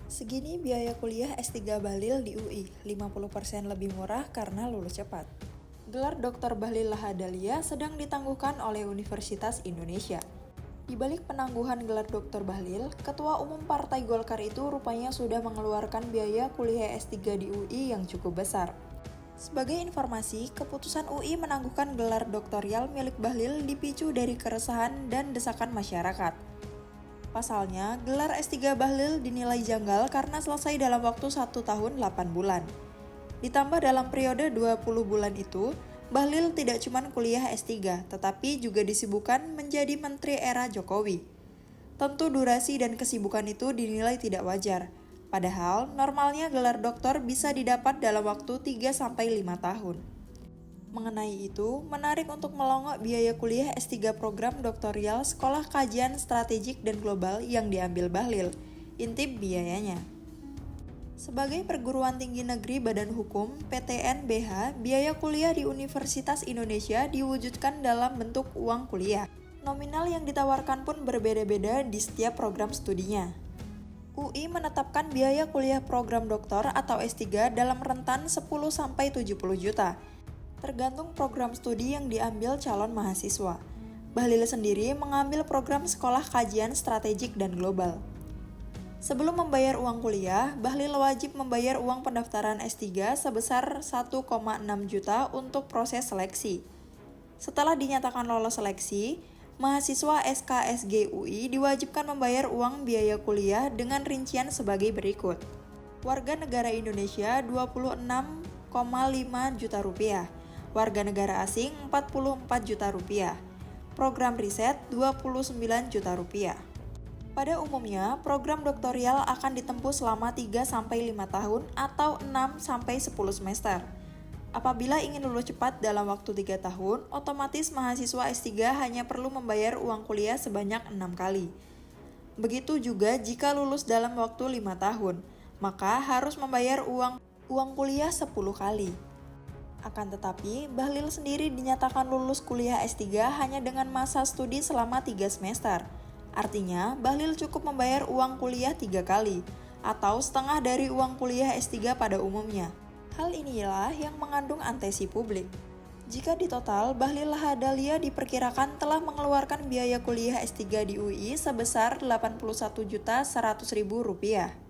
Segini biaya kuliah S3 Bahlil di UI, 50% lebih murah karena lulus cepat. Gelar Dr. Bahlil Lahadalia sedang ditangguhkan oleh Universitas Indonesia. Di balik penangguhan gelar Dr. Bahlil, Ketua Umum Partai Golkar itu rupanya sudah mengeluarkan biaya kuliah S3 di UI yang cukup besar. Sebagai informasi, keputusan UI menangguhkan gelar doktorial milik Bahlil dipicu dari keresahan dan desakan masyarakat. Pasalnya, gelar S3 Bahlil dinilai janggal karena selesai dalam waktu 1 tahun 8 bulan. Ditambah dalam periode 20 bulan itu, Bahlil tidak cuma kuliah S3, tetapi juga disibukkan menjadi menteri era Jokowi. Tentu durasi dan kesibukan itu dinilai tidak wajar. Padahal, normalnya gelar doktor bisa didapat dalam waktu 3-5 tahun. Mengenai itu, menarik untuk melongok biaya kuliah S3 program doktorial Sekolah Kajian Strategik dan Global yang diambil Bahlil. Intip biayanya. Sebagai perguruan tinggi negeri Badan Hukum (PTNBH), biaya kuliah di Universitas Indonesia diwujudkan dalam bentuk uang kuliah. Nominal yang ditawarkan pun berbeda-beda di setiap program studinya. UI menetapkan biaya kuliah program doktor atau S3 dalam rentan 10-70 juta. Tergantung program studi yang diambil calon mahasiswa. Bahlil sendiri mengambil program Sekolah Kajian Strategik dan Global. Sebelum membayar uang kuliah, Bahlil wajib membayar uang pendaftaran S3 sebesar 1,6 juta untuk proses seleksi. Setelah dinyatakan lolos seleksi, mahasiswa SKSG UI diwajibkan membayar uang biaya kuliah dengan rincian sebagai berikut. Warga negara Indonesia 26,5 juta rupiah. Warga negara asing 44 juta rupiah. Program riset 29 juta rupiah. Pada umumnya, program doktorial akan ditempuh selama 3-5 tahun atau 6-10 semester. Apabila ingin lulus cepat dalam waktu 3 tahun, otomatis mahasiswa S3 hanya perlu membayar uang kuliah sebanyak 6 kali. Begitu juga jika lulus dalam waktu 5 tahun, maka harus membayar uang kuliah 10 kali. Akan tetapi, Bahlil sendiri dinyatakan lulus kuliah S3 hanya dengan masa studi selama 3 semester. Artinya, Bahlil cukup membayar uang kuliah 3 kali, atau setengah dari uang kuliah S3 pada umumnya. Hal inilah yang mengandung antesi publik. Jika ditotal, Bahlil Lahadalia diperkirakan telah mengeluarkan biaya kuliah S3 di UI sebesar Rp81.100.000.